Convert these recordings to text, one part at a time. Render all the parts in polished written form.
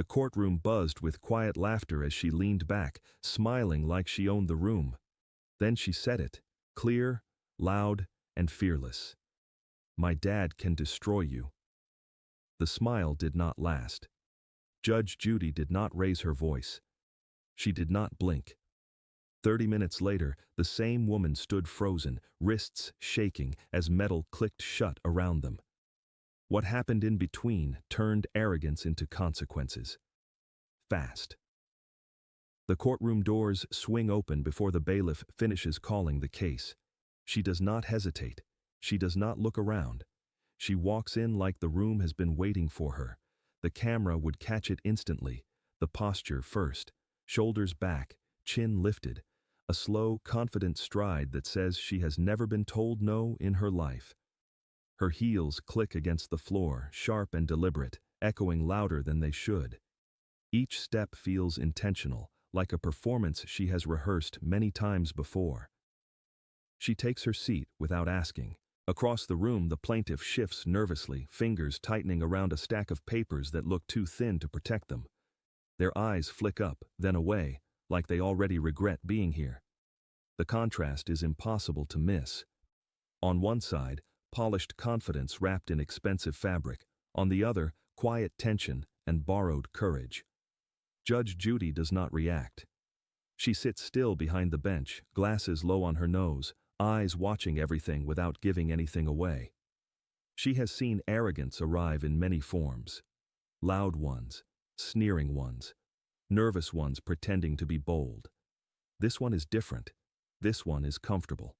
The courtroom buzzed with quiet laughter as she leaned back, smiling like she owned the room. Then she said it, clear, loud, and fearless. "My dad can destroy you." The smile did not last. Judge Judy did not raise her voice. She did not blink. 30 minutes later, the same woman stood frozen, wrists shaking as metal clicked shut around them. What happened in between turned arrogance into consequences. Fast. The courtroom doors swing open before the bailiff finishes calling the case. She does not hesitate. She does not look around. She walks in like the room has been waiting for her. The camera would catch it instantly. The posture first, shoulders back, chin lifted. A slow, confident stride that says she has never been told no in her life. Her heels click against the floor, sharp and deliberate, echoing louder than they should. Each step feels intentional, like a performance she has rehearsed many times before. She takes her seat without asking. Across the room, the plaintiff shifts nervously, fingers tightening around a stack of papers that look too thin to protect them. Their eyes flick up, then away, like they already regret being here. The contrast is impossible to miss. On one side, polished confidence wrapped in expensive fabric. On the other, quiet tension and borrowed courage. Judge Judy does not react. She sits still behind the bench, glasses low on her nose, eyes watching everything without giving anything away. She has seen arrogance arrive in many forms. Loud ones, sneering ones, nervous ones pretending to be bold. This one is different. This one is comfortable.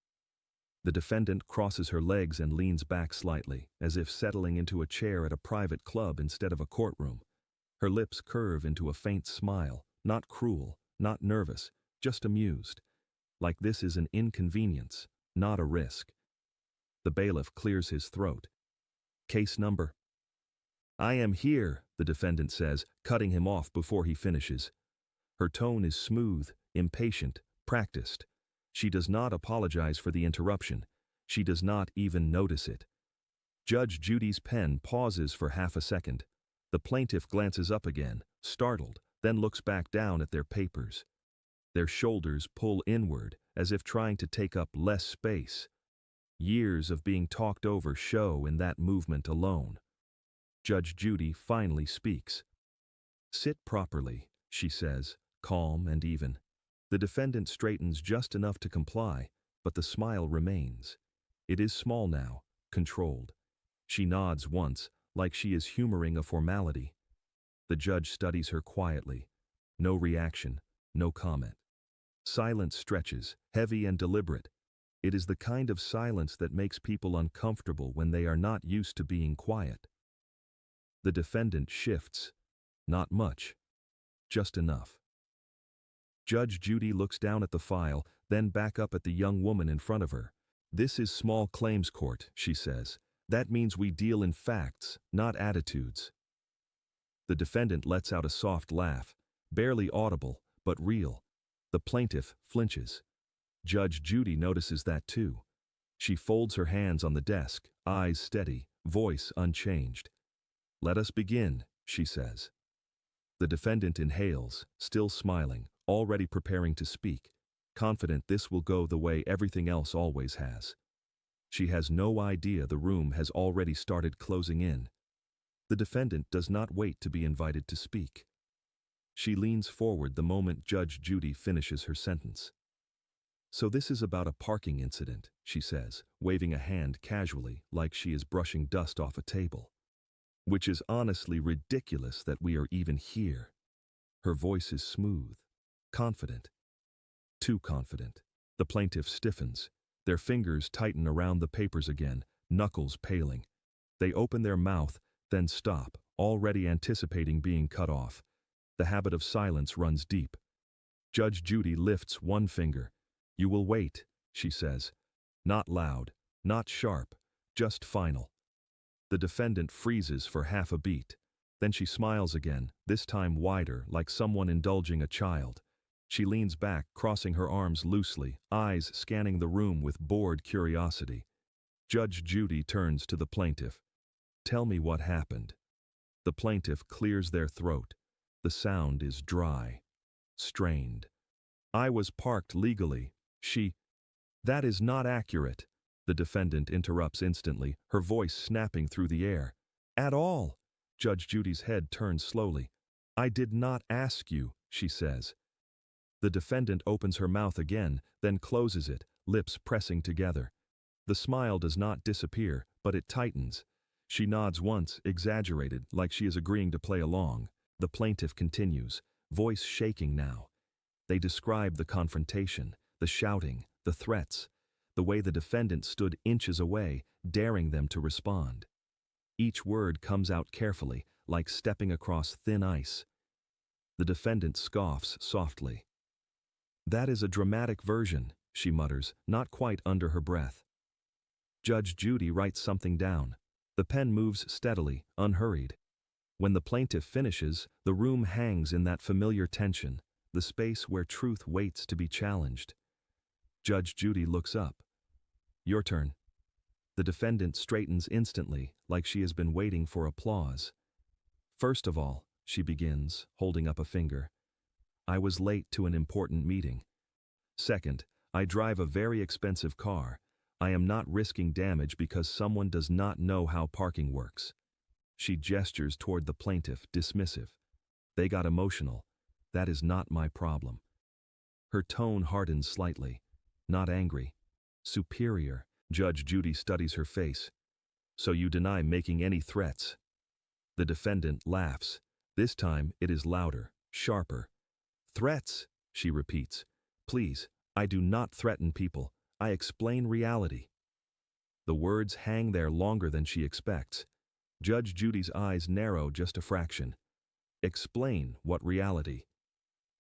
The defendant crosses her legs and leans back slightly, as if settling into a chair at a private club instead of a courtroom. Her lips curve into a faint smile, not cruel, not nervous, just amused. Like this is an inconvenience, not a risk. The bailiff clears his throat. "Case number." "I am here," the defendant says, cutting him off before he finishes. Her tone is smooth, impatient, practiced. She does not apologize for the interruption. She does not even notice it. Judge Judy's pen pauses for half a second. The plaintiff glances up again, startled, then looks back down at their papers. Their shoulders pull inward, as if trying to take up less space. Years of being talked over show in that movement alone. Judge Judy finally speaks. "Sit properly," she says, calm and even. The defendant straightens just enough to comply, but the smile remains. It is small now, controlled. She nods once, like she is humoring a formality. The judge studies her quietly. No reaction, no comment. Silence stretches, heavy and deliberate. It is the kind of silence that makes people uncomfortable when they are not used to being quiet. The defendant shifts. Not much. Just enough. Judge Judy looks down at the file, then back up at the young woman in front of her. "This is small claims court," she says. "That means we deal in facts, not attitudes." The defendant lets out a soft laugh, barely audible, but real. The plaintiff flinches. Judge Judy notices that too. She folds her hands on the desk, eyes steady, voice unchanged. "Let us begin," she says. The defendant inhales, still smiling, already preparing to speak, confident this will go the way everything else always has. She has no idea the room has already started closing in. The defendant does not wait to be invited to speak. She leans forward the moment Judge Judy finishes her sentence. "So this is about a parking incident," she says, waving a hand casually like she is brushing dust off a table. "Which is honestly ridiculous that we are even here." Her voice is smooth, confident. Too confident. The plaintiff stiffens. Their fingers tighten around the papers again, knuckles paling. They open their mouth, then stop, already anticipating being cut off. The habit of silence runs deep. Judge Judy lifts one finger. "You will wait," she says. Not loud, not sharp, just final. The defendant freezes for half a beat. Then she smiles again, this time wider, like someone indulging a child. She leans back, crossing her arms loosely, eyes scanning the room with bored curiosity. Judge Judy turns to the plaintiff. "Tell me what happened." The plaintiff clears their throat. The sound is dry, strained. I was parked legally. That is not accurate. The defendant interrupts instantly, her voice snapping through the air. At all. Judge Judy's head turns slowly. I did not ask you, she says. The defendant opens her mouth again, then closes it, lips pressing together. The smile does not disappear, but it tightens. She nods once, exaggerated, like she is agreeing to play along. The plaintiff continues, voice shaking now. They describe the confrontation, the shouting, the threats, the way the defendant stood inches away, daring them to respond. Each word comes out carefully, like stepping across thin ice. The defendant scoffs softly. That is a dramatic version, she mutters, not quite under her breath. Judge Judy writes something down. The pen moves steadily, unhurried. When the plaintiff finishes, the room hangs in that familiar tension, the space where truth waits to be challenged. Judge Judy looks up. Your turn. The defendant straightens instantly, like she has been waiting for applause. First of all, she begins, holding up a finger, I was late to an important meeting. Second, I drive a very expensive car. I am not risking damage because someone does not know how parking works. She gestures toward the plaintiff, dismissive. They got emotional. That is not my problem. Her tone hardens slightly. Not angry. Superior. Judge Judy studies her face. So you deny making any threats? The defendant laughs. This time it is louder, sharper. Threats, she repeats. Please, I do not threaten people. I explain reality. The words hang there longer than she expects. Judge Judy's eyes narrow just a fraction. Explain what reality?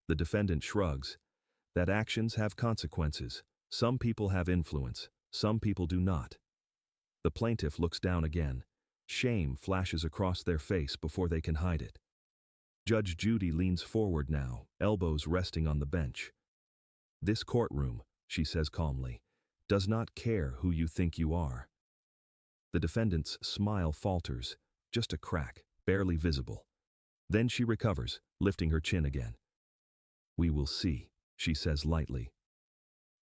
The defendant shrugs. That actions have consequences. Some people have influence. Some people do not. The plaintiff looks down again. Shame flashes across their face before they can hide it. Judge Judy leans forward now, elbows resting on the bench. This courtroom, she says calmly, does not care who you think you are. The defendant's smile falters, just a crack, barely visible. Then she recovers, lifting her chin again. We will see, she says lightly.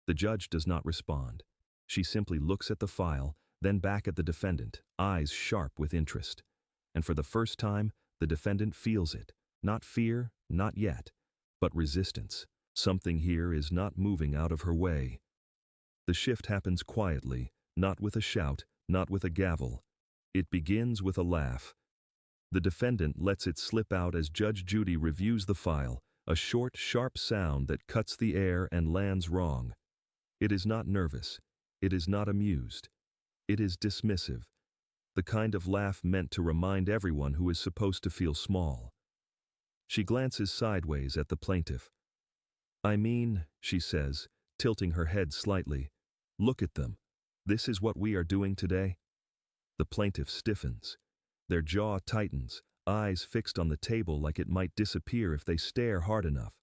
The judge does not respond. She simply looks at the file, then back at the defendant, eyes sharp with interest. And for the first time, the defendant feels it. Not fear, not yet, but resistance. Something here is not moving out of her way. The shift happens quietly, not with a shout, not with a gavel. It begins with a laugh. The defendant lets it slip out as Judge Judy reviews the file, a short, sharp sound that cuts the air and lands wrong. It is not nervous. It is not amused. It is dismissive. The kind of laugh meant to remind everyone who is supposed to feel small. She glances sideways at the plaintiff. I mean, she says, tilting her head slightly, look at them. This is what we are doing today? The plaintiff stiffens. Their jaw tightens, eyes fixed on the table like it might disappear if they stare hard enough.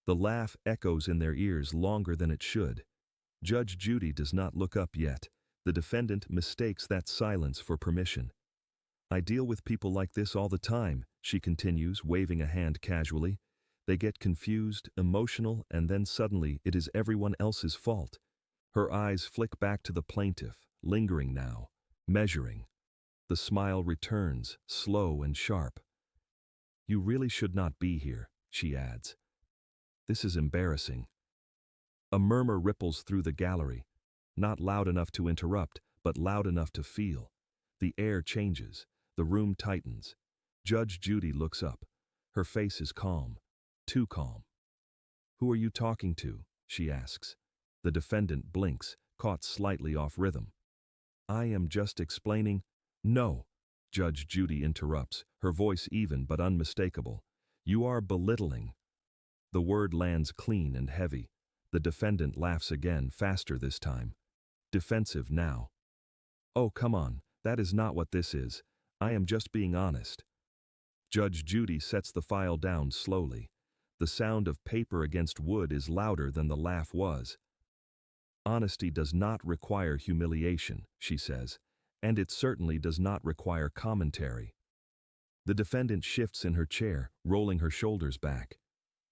The laugh echoes in their ears longer than it should. Judge Judy does not look up yet. The defendant mistakes that silence for permission. I deal with people like this all the time, she continues, waving a hand casually. They get confused, emotional, and then suddenly it is everyone else's fault. Her eyes flick back to the plaintiff, lingering now, measuring. The smile returns, slow and sharp. You really should not be here, she adds. This is embarrassing. A murmur ripples through the gallery, not loud enough to interrupt, but loud enough to feel. The air changes. The room tightens. Judge Judy looks up. Her face is calm. Too calm. Who are you talking to? She asks. The defendant blinks, caught slightly off rhythm. I am just explaining. No, Judge Judy interrupts, her voice even but unmistakable. You are belittling. The word lands clean and heavy. The defendant laughs again, faster this time. Defensive now. Oh, come on, that is not what this is. I am just being honest. Judge Judy sets the file down slowly. The sound of paper against wood is louder than the laugh was. Honesty does not require humiliation, she says, and it certainly does not require commentary. The defendant shifts in her chair, rolling her shoulders back.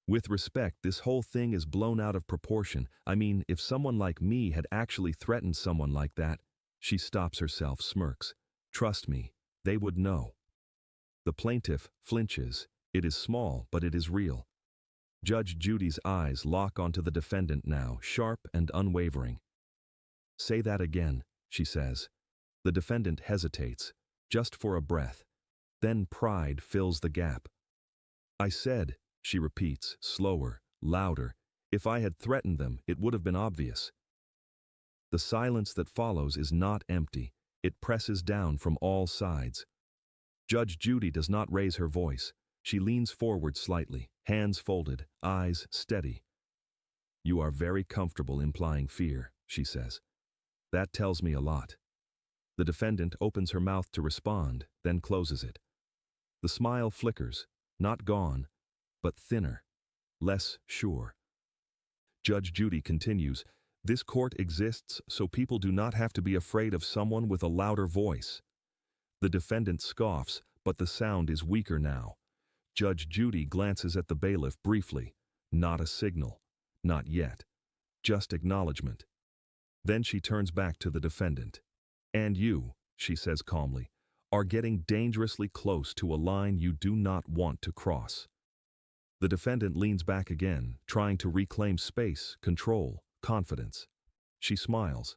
With respect, this whole thing is blown out of proportion. I mean, if someone like me had actually threatened someone like that. She stops herself, smirks. Trust me, they would know. The plaintiff flinches. It is small, but it is real. Judge Judy's eyes lock onto the defendant now, sharp and unwavering. Say that again, she says. The defendant hesitates, just for a breath. Then pride fills the gap. I said, she repeats, slower, louder, if I had threatened them, it would have been obvious. The silence that follows is not empty. It presses down from all sides. Judge Judy does not raise her voice. She leans forward slightly, hands folded, eyes steady. You are very comfortable implying fear, she says. That tells me a lot. The defendant opens her mouth to respond, then closes it. The smile flickers, not gone, but thinner, less sure. Judge Judy continues, this court exists so people do not have to be afraid of someone with a louder voice. The defendant scoffs, but the sound is weaker now. Judge Judy glances at the bailiff briefly. Not a signal. Not yet. Just acknowledgement. Then she turns back to the defendant. And you, she says calmly, are getting dangerously close to a line you do not want to cross. The defendant leans back again, trying to reclaim space, control, confidence. She smiles.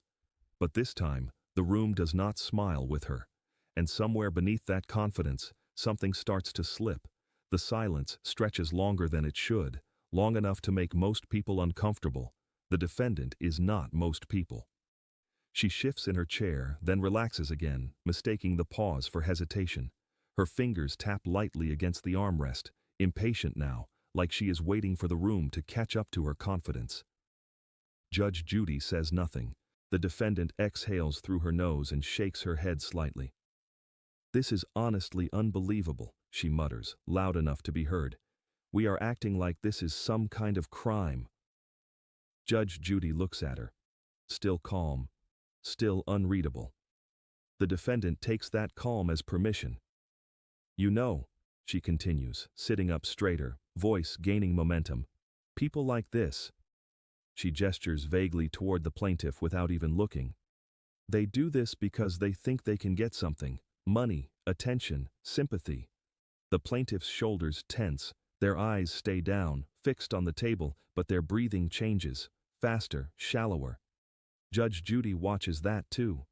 But this time, the room does not smile with her. And somewhere beneath that confidence, something starts to slip. The silence stretches longer than it should, long enough to make most people uncomfortable. The defendant is not most people. She shifts in her chair, then relaxes again, mistaking the pause for hesitation. Her fingers tap lightly against the armrest, impatient now, like she is waiting for the room to catch up to her confidence. Judge Judy says nothing. The defendant exhales through her nose and shakes her head slightly. This is honestly unbelievable, she mutters, loud enough to be heard. We are acting like this is some kind of crime. Judge Judy looks at her. Still calm. Still unreadable. The defendant takes that calm as permission. You know, she continues, sitting up straighter, voice gaining momentum. People like this. She gestures vaguely toward the plaintiff without even looking. They do this because they think they can get something. Money, attention, sympathy. The plaintiff's shoulders tense, their eyes stay down, fixed on the table, but their breathing changes, faster, shallower. Judge Judy watches that too.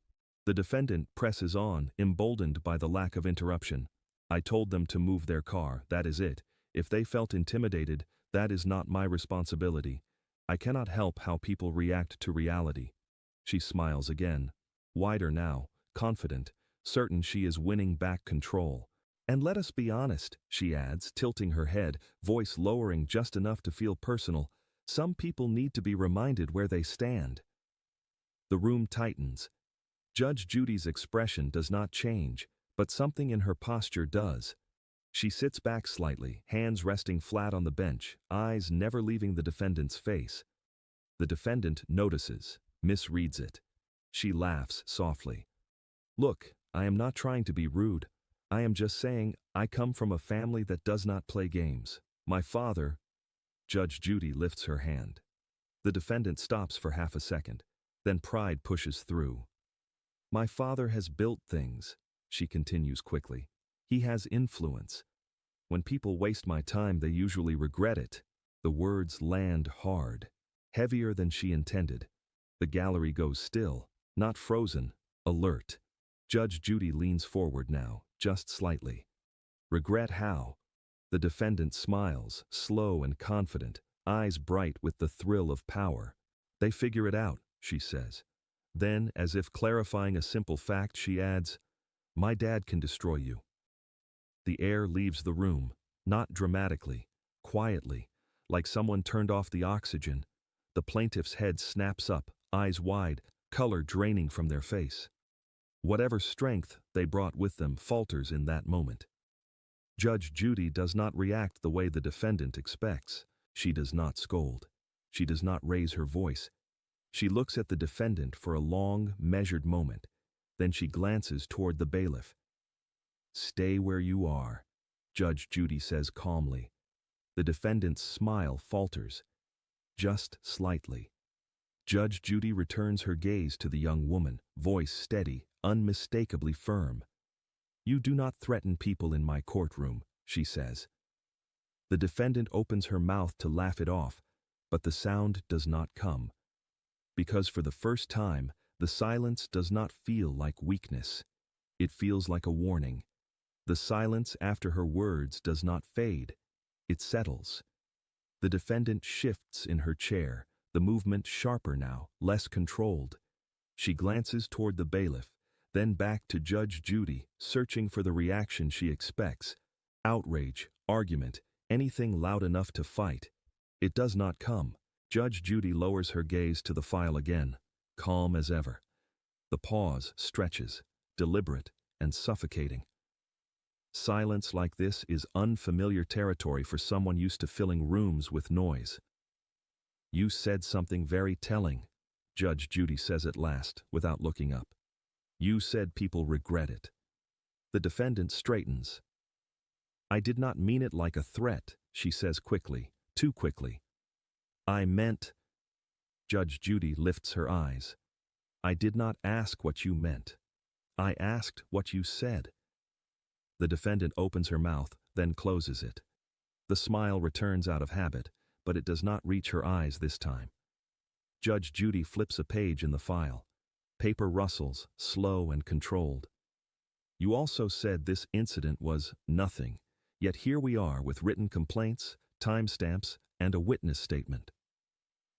The defendant presses on, emboldened by the lack of interruption. I told them to move their car, that is it. If they felt intimidated, that is not my responsibility. I cannot help how people react to reality. She smiles again, wider now, confident, certain she is winning back control. And let us be honest, she adds, tilting her head, voice lowering just enough to feel personal. Some people need to be reminded where they stand. The room tightens. Judge Judy's expression does not change, but something in her posture does. She sits back slightly, hands resting flat on the bench, eyes never leaving the defendant's face. The defendant notices, misreads it. She laughs softly. Look, I am not trying to be rude. I am just saying, I come from a family that does not play games. My father. Judge Judy lifts her hand. The defendant stops for half a second. Then pride pushes through. My father has built things, she continues quickly. He has influence. When people waste my time, they usually regret it. The words land hard, heavier than she intended. The gallery goes still, not frozen, alert. Judge Judy leans forward now, just slightly. Regret how? The defendant smiles, slow and confident, eyes bright with the thrill of power. They figure it out, she says. Then, as if clarifying a simple fact, she adds, my dad can destroy you. The air leaves the room, not dramatically, quietly, like someone turned off the oxygen. The plaintiff's head snaps up, eyes wide, color draining from their face. Whatever strength they brought with them falters in that moment. Judge Judy does not react the way the defendant expects. She does not scold. She does not raise her voice. She looks at the defendant for a long, measured moment. Then she glances toward the bailiff. Stay where you are, Judge Judy says calmly. The defendant's smile falters, just slightly. Judge Judy returns her gaze to the young woman, voice steady, unmistakably firm. "You do not threaten people in my courtroom," she says. The defendant opens her mouth to laugh it off, but the sound does not come. Because for the first time, the silence does not feel like weakness. It feels like a warning. The silence after her words does not fade. It settles. The defendant shifts in her chair, the movement sharper now, less controlled. She glances toward the bailiff, then back to Judge Judy, searching for the reaction she expects. Outrage, argument, anything loud enough to fight. It does not come. Judge Judy lowers her gaze to the file again, calm as ever. The pause stretches, deliberate and suffocating. Silence like this is unfamiliar territory for someone used to filling rooms with noise. "You said something very telling," Judge Judy says at last, without looking up. "You said people regret it." The defendant straightens. "I did not mean it like a threat," she says quickly, too quickly. "I meant—" Judge Judy lifts her eyes. "I did not ask what you meant. I asked what you said." The defendant opens her mouth, then closes it. The smile returns out of habit, but it does not reach her eyes this time. Judge Judy flips a page in the file. Paper rustles, slow and controlled. "You also said this incident was nothing, yet here we are with written complaints, timestamps, and a witness statement."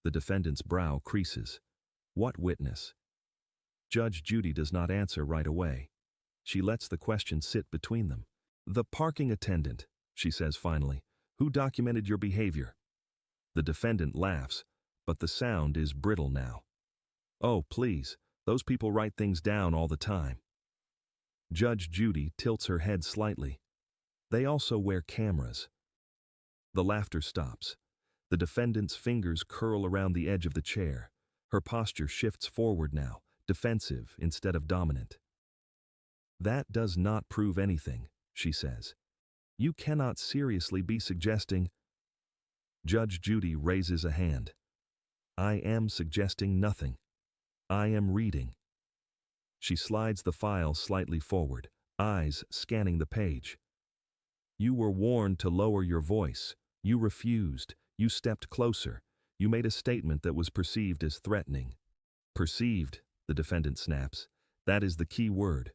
The defendant's brow creases. What witness? Judge Judy does not answer right away. She lets the question sit between them. "The parking attendant," she says finally, "who documented your behavior." The defendant laughs, but the sound is brittle now. "Oh, please, those people write things down all the time." Judge Judy tilts her head slightly. "They also wear cameras." The laughter stops. The defendant's fingers curl around the edge of the chair. Her posture shifts forward now, defensive instead of dominant. "That does not prove anything," she says. "You cannot seriously be suggesting—" Judge Judy raises a hand. "I am suggesting nothing. I am reading." She slides the file slightly forward, eyes scanning the page. "You were warned to lower your voice. You refused. You stepped closer. You made a statement that was perceived as threatening." "Perceived," the defendant snaps. "That is the key word."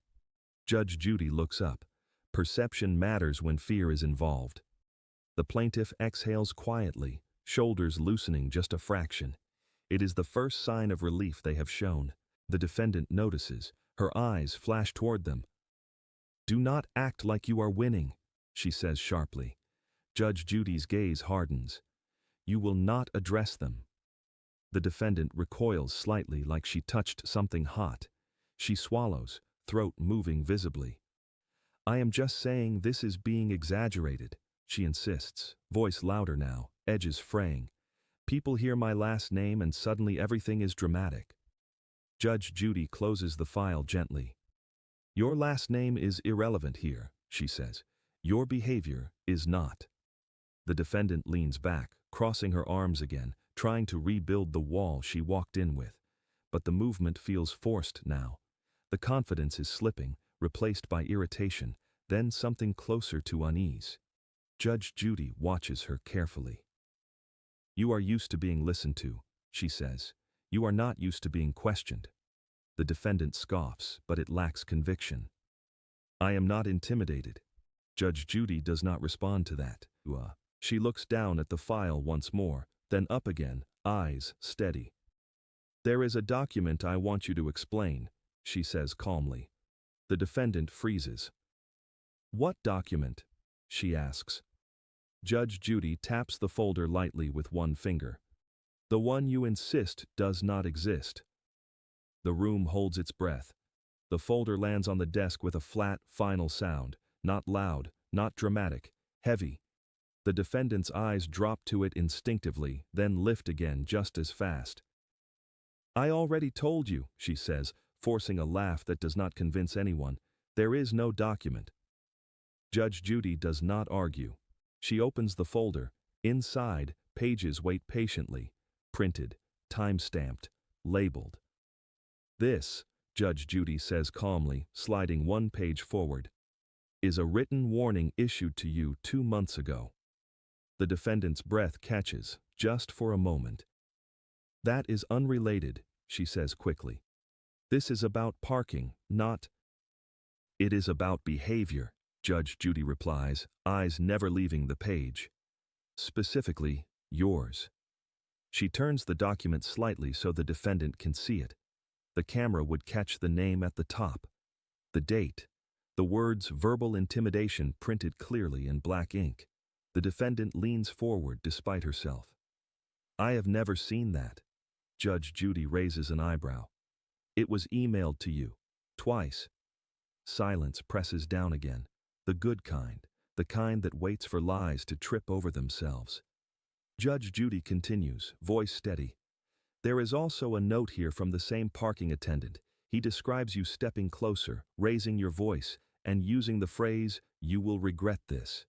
Judge Judy looks up. Perception matters when fear is involved. The plaintiff exhales quietly, shoulders loosening just a fraction. It is the first sign of relief they have shown. The defendant notices. Her eyes flash toward them. "Do not act like you are winning," she says sharply. Judge Judy's gaze hardens. "You will not address them." The defendant recoils slightly like she touched something hot. She swallows, throat moving visibly. "I am just saying this is being exaggerated," she insists, voice louder now, edges fraying. "People hear my last name and suddenly everything is dramatic." Judge Judy closes the file gently. "Your last name is irrelevant here," she says. "Your behavior is not." The defendant leans back, crossing her arms again, trying to rebuild the wall she walked in with. But the movement feels forced now. The confidence is slipping, replaced by irritation, then something closer to unease. Judge Judy watches her carefully. "You are used to being listened to," she says. "You are not used to being questioned." The defendant scoffs, but it lacks conviction. "I am not intimidated." Judge Judy does not respond to that. She looks down at the file once more, then up again, eyes steady. "There is a document I want you to explain," she says calmly. The defendant freezes. "What document?" she asks. Judge Judy taps the folder lightly with one finger. "The one you insist does not exist." The room holds its breath. The folder lands on the desk with a flat, final sound, not loud, not dramatic, heavy. The defendant's eyes drop to it instinctively, then lift again just as fast. "I already told you," she says, forcing a laugh that does not convince anyone. "There is no document." Judge Judy does not argue. She opens the folder. Inside, pages wait patiently. Printed, time-stamped, labeled. This, Judge Judy says calmly, sliding one page forward, is a written warning issued to you 2 months ago. The defendant's breath catches, just for a moment. That is unrelated, she says quickly. This is about parking, not... It is about behavior, Judge Judy replies, eyes never leaving the page. Specifically, yours. She turns the document slightly so the defendant can see it. The camera would catch the name at the top, the date, the words verbal intimidation printed clearly in black ink. The defendant leans forward despite herself. I have never seen that. Judge Judy raises an eyebrow. It was emailed to you. Twice. Silence presses down again. The good kind. The kind that waits for lies to trip over themselves. Judge Judy continues, voice steady. There is also a note here from the same parking attendant. He describes you stepping closer, raising your voice, and using the phrase, "You will regret this."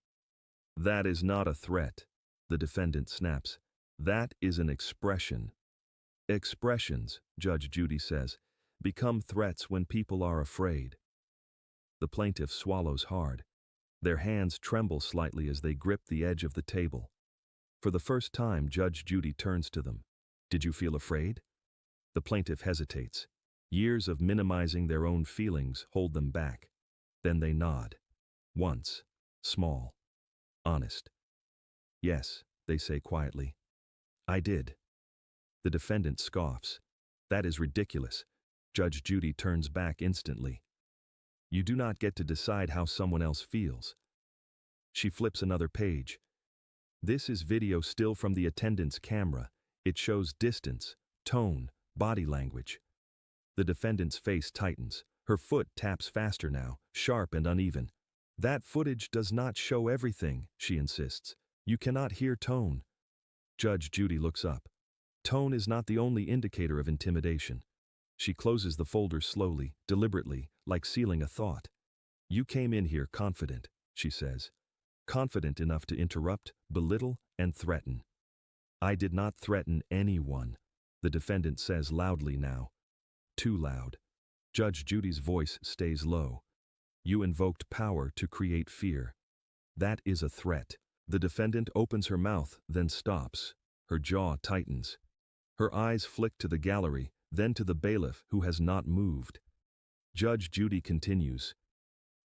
That is not a threat, the defendant snaps. That is an expression. Expressions, Judge Judy says, become threats when people are afraid. The plaintiff swallows hard. Their hands tremble slightly as they grip the edge of the table. For the first time, Judge Judy turns to them. Did you feel afraid? The plaintiff hesitates. Years of minimizing their own feelings hold them back. Then they nod. Once. Small. Honest. Yes, they say quietly. I did. The defendant scoffs. That is ridiculous. Judge Judy turns back instantly. You do not get to decide how someone else feels. She flips another page. This is video still from the attendant's camera. It shows distance, tone, body language. The defendant's face tightens. Her foot taps faster now, sharp and uneven. That footage does not show everything, she insists. You cannot hear tone. Judge Judy looks up. Tone is not the only indicator of intimidation. She closes the folder slowly, deliberately, like sealing a thought. You came in here confident, she says. Confident enough to interrupt, belittle, and threaten. I did not threaten anyone, the defendant says loudly now. Too loud. Judge Judy's voice stays low. You invoked power to create fear. That is a threat. The defendant opens her mouth, then stops. Her jaw tightens. Her eyes flick to the gallery, then to the bailiff, who has not moved. Judge Judy continues.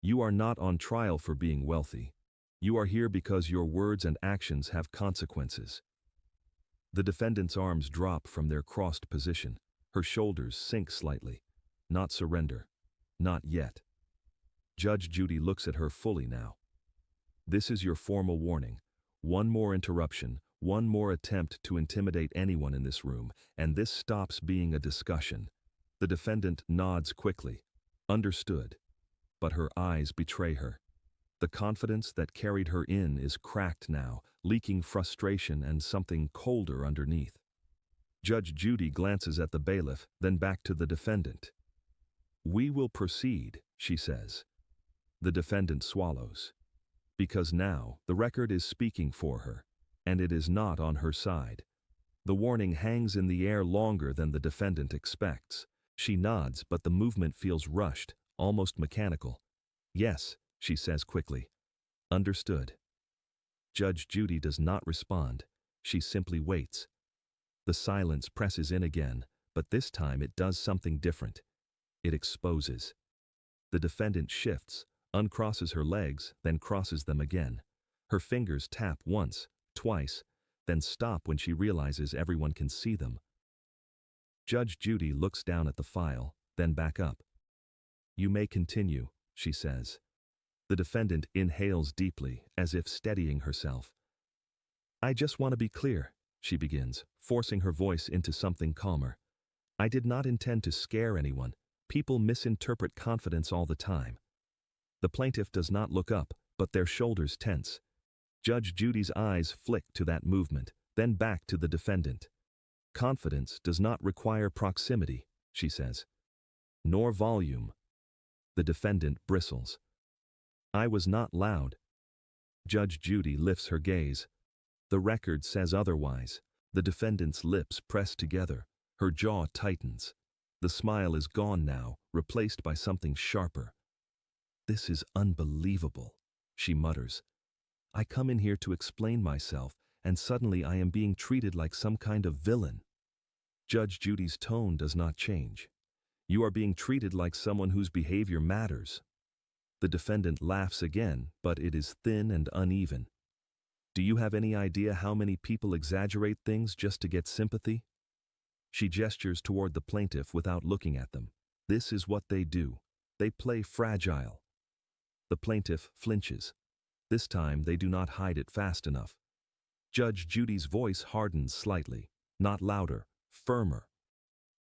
You are not on trial for being wealthy. You are here because your words and actions have consequences. The defendant's arms drop from their crossed position. Her shoulders sink slightly. Not surrender. Not yet. Judge Judy looks at her fully now. This is your formal warning. One more interruption, one more attempt to intimidate anyone in this room, and this stops being a discussion. The defendant nods quickly. Understood. But her eyes betray her. The confidence that carried her in is cracked now, leaking frustration and something colder underneath. Judge Judy glances at the bailiff, then back to the defendant. We will proceed, she says. The defendant swallows. Because now, the record is speaking for her, and it is not on her side. The warning hangs in the air longer than the defendant expects. She nods, but the movement feels rushed, almost mechanical. Yes, she says quickly. Understood. Judge Judy does not respond. She simply waits. The silence presses in again, but this time it does something different. It exposes. The defendant shifts, uncrosses her legs, then crosses them again. Her fingers tap once, twice, then stop when she realizes everyone can see them. Judge Judy looks down at the file, then back up. You may continue, she says. The defendant inhales deeply, as if steadying herself. I just want to be clear, she begins, forcing her voice into something calmer. I did not intend to scare anyone. People misinterpret confidence all the time. The plaintiff does not look up, but their shoulders tense. Judge Judy's eyes flick to that movement, then back to the defendant. Confidence does not require proximity, she says. Nor volume. The defendant bristles. I was not loud. Judge Judy lifts her gaze. The record says otherwise. The defendant's lips press together. Her jaw tightens. The smile is gone now, replaced by something sharper. This is unbelievable, she mutters. I come in here to explain myself, and suddenly I am being treated like some kind of villain. Judge Judy's tone does not change. You are being treated like someone whose behavior matters. The defendant laughs again, but it is thin and uneven. Do you have any idea how many people exaggerate things just to get sympathy? She gestures toward the plaintiff without looking at them. This is what they do. They play fragile. The plaintiff flinches. This time they do not hide it fast enough. Judge Judy's voice hardens slightly, not louder, firmer.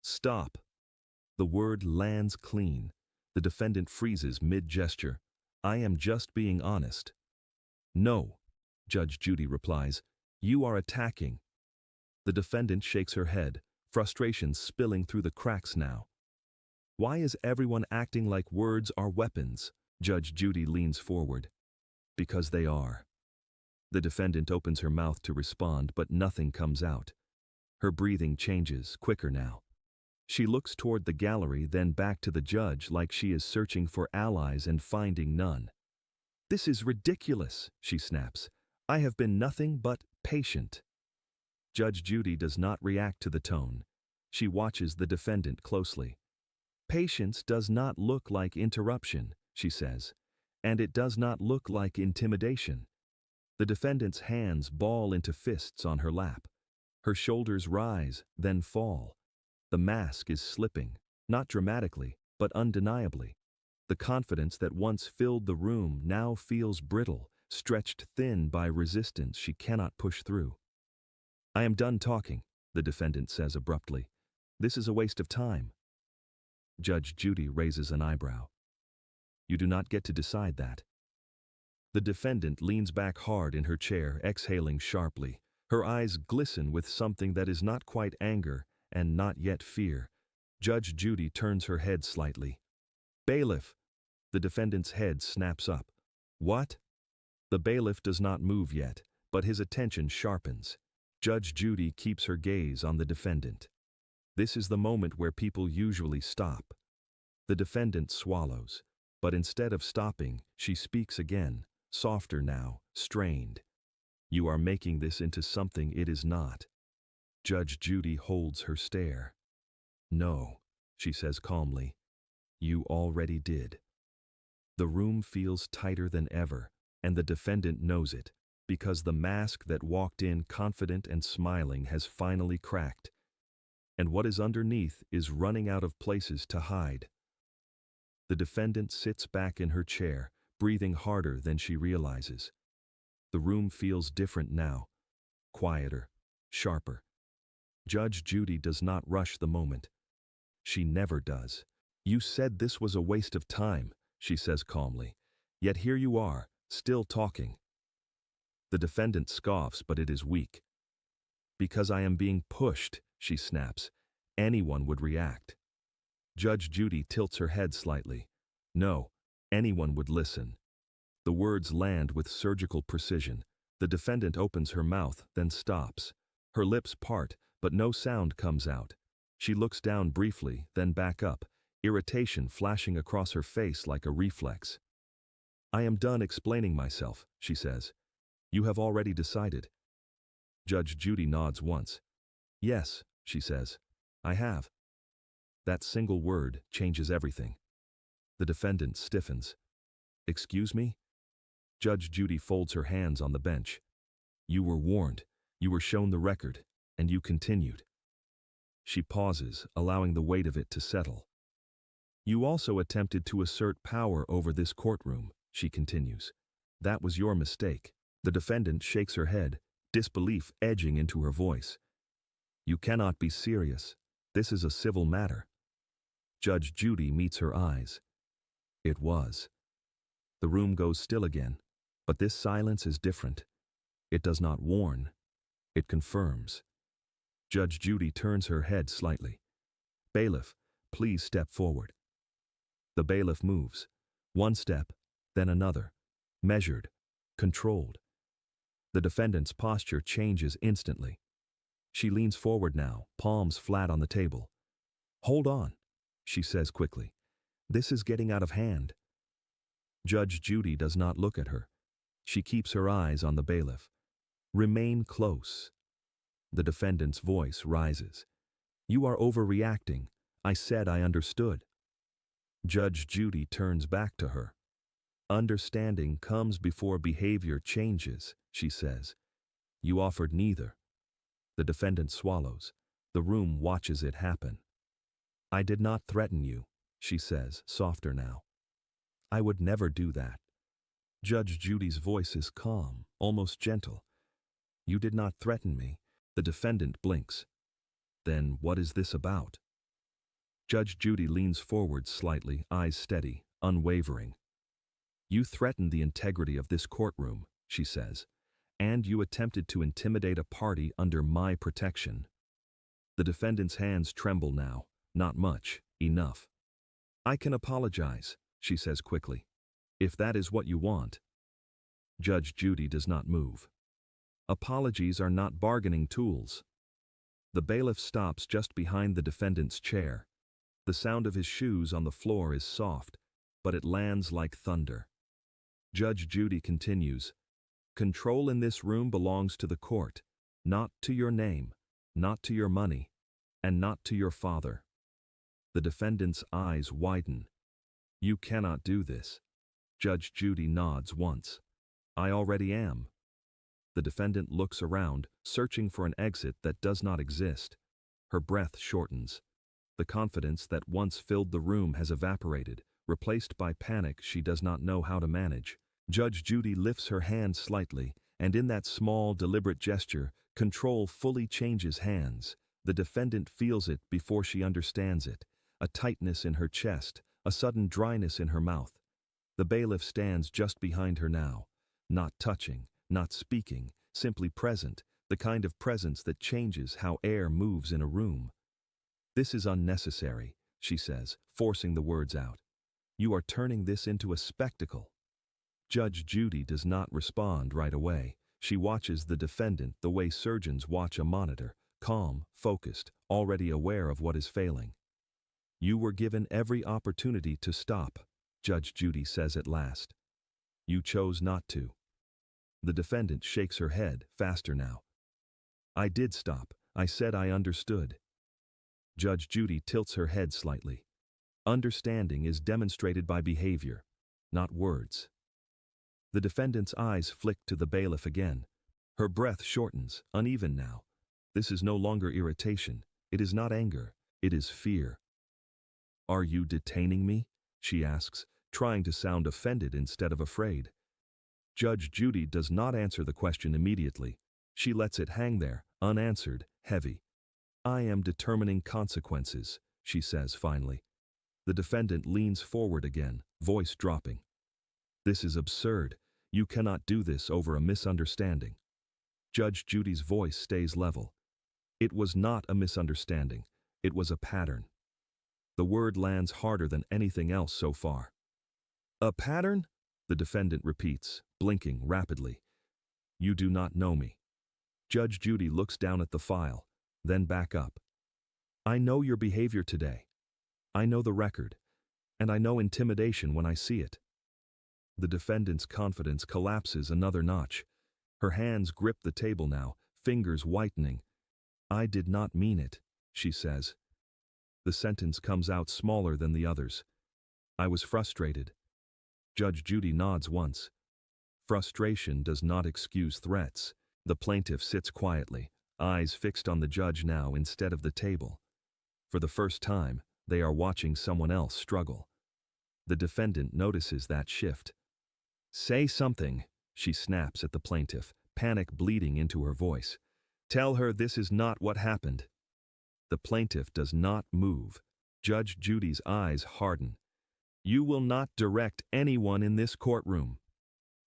Stop. The word lands clean. The defendant freezes mid-gesture. I am just being honest. No, Judge Judy replies. You are attacking. The defendant shakes her head, frustration spilling through the cracks now. Why is everyone acting like words are weapons? Judge Judy leans forward. Because they are. The defendant opens her mouth to respond, but nothing comes out. Her breathing changes, quicker now. She looks toward the gallery, then back to the judge like she is searching for allies and finding none. This is ridiculous, she snaps. I have been nothing but patient. Judge Judy does not react to the tone. She watches the defendant closely. Patience does not look like interruption, she says, and it does not look like intimidation. The defendant's hands ball into fists on her lap. Her shoulders rise, then fall. The mask is slipping, not dramatically, but undeniably. The confidence that once filled the room now feels brittle, stretched thin by resistance she cannot push through. I am done talking, the defendant says abruptly. This is a waste of time. Judge Judy raises an eyebrow. You do not get to decide that. The defendant leans back hard in her chair, exhaling sharply. Her eyes glisten with something that is not quite anger and not yet fear. Judge Judy turns her head slightly. Bailiff! The defendant's head snaps up. What? The bailiff does not move yet, but his attention sharpens. Judge Judy keeps her gaze on the defendant. This is the moment where people usually stop. The defendant swallows, but instead of stopping, she speaks again, softer now, strained. You are making this into something it is not. Judge Judy holds her stare. No, she says calmly. You already did. The room feels tighter than ever, and the defendant knows it, because the mask that walked in confident and smiling has finally cracked, and what is underneath is running out of places to hide. The defendant sits back in her chair, breathing harder than she realizes. The room feels different now, quieter, sharper. Judge Judy does not rush the moment. She never does. You said this was a waste of time, she says calmly. Yet here you are, still talking. The defendant scoffs, but it is weak. Because I am being pushed, she snaps. Anyone would react. Judge Judy tilts her head slightly. No, anyone would listen. The words land with surgical precision. The defendant opens her mouth, then stops. Her lips part, but no sound comes out. She looks down briefly, then back up, irritation flashing across her face like a reflex. I am done explaining myself, she says. You have already decided. Judge Judy nods once. Yes, she says. I have. That single word changes everything. The defendant stiffens. Excuse me? Judge Judy folds her hands on the bench. You were warned, you were shown the record, and you continued. She pauses, allowing the weight of it to settle. You also attempted to assert power over this courtroom, she continues. That was your mistake. The defendant shakes her head, disbelief edging into her voice. You cannot be serious. This is a civil matter. Judge Judy meets her eyes. It was. The room goes still again, but this silence is different. It does not warn. It confirms. Judge Judy turns her head slightly. Bailiff, please step forward. The bailiff moves. One step, then another. measured, controlled. The defendant's posture changes instantly. She leans forward now, palms flat on the table. "Hold on," she says quickly. "This is getting out of hand." Judge Judy does not look at her. She keeps her eyes on the bailiff. "Remain close." The defendant's voice rises. "You are overreacting. I said I understood." Judge Judy turns back to her. "Understanding comes before behavior changes," she says. "You offered neither." The defendant swallows. The room watches it happen. "I did not threaten you," she says, softer now. "I would never do that." Judge Judy's voice is calm, almost gentle. "You did not threaten me." The defendant blinks. "Then what is this about?" Judge Judy leans forward slightly, eyes steady, unwavering. "You threatened the integrity of this courtroom," she says, "and you attempted to intimidate a party under my protection." The defendant's hands tremble now, not much, enough. "I can apologize," she says quickly, "if that is what you want." Judge Judy does not move. Apologies are not bargaining tools. The bailiff stops just behind the defendant's chair. The sound of his shoes on the floor is soft, but it lands like thunder. Judge Judy continues, "Control in this room belongs to the court, not to your name, not to your money, and not to your father." The defendant's eyes widen. "You cannot do this." Judge Judy nods once. "I already am." The defendant looks around, searching for an exit that does not exist. Her breath shortens. The confidence that once filled the room has evaporated, replaced by panic she does not know how to manage. Judge Judy lifts her hand slightly, and in that small, deliberate gesture, control fully changes hands. The defendant feels it before she understands it. A tightness in her chest, a sudden dryness in her mouth. The bailiff stands just behind her now, not touching, not speaking, simply present, the kind of presence that changes how air moves in a room. "This is unnecessary," she says, forcing the words out. "You are turning this into a spectacle." Judge Judy does not respond right away. She watches the defendant the way surgeons watch a monitor, calm, focused, already aware of what is failing. "You were given every opportunity to stop," Judge Judy says at last. "You chose not to." The defendant shakes her head, faster now. "I did stop. I said I understood." Judge Judy tilts her head slightly. Understanding is demonstrated by behavior, not words. The defendant's eyes flick to the bailiff again. Her breath shortens, uneven now. This is no longer irritation. It is not anger. It is fear. "Are you detaining me?" she asks, trying to sound offended instead of afraid. Judge Judy does not answer the question immediately. She lets it hang there, unanswered, heavy. "I am determining consequences," she says finally. The defendant leans forward again, voice dropping. "This is absurd. You cannot do this over a misunderstanding." Judge Judy's voice stays level. "It was not a misunderstanding. It was a pattern." The word lands harder than anything else so far. "A pattern?" the defendant repeats, blinking rapidly. "You do not know me." Judge Judy looks down at the file, then back up. "I know your behavior today. I know the record, and I know intimidation when I see it." The defendant's confidence collapses another notch. Her hands grip the table now, fingers whitening. "I did not mean it," she says. The sentence comes out smaller than the others. "I was frustrated." Judge Judy nods once. Frustration does not excuse threats. The plaintiff sits quietly, eyes fixed on the judge now instead of the table. For the first time, they are watching someone else struggle. The defendant notices that shift. "Say something," she snaps at the plaintiff, panic bleeding into her voice. "Tell her this is not what happened." The plaintiff does not move. Judge Judy's eyes harden. "You will not direct anyone in this courtroom."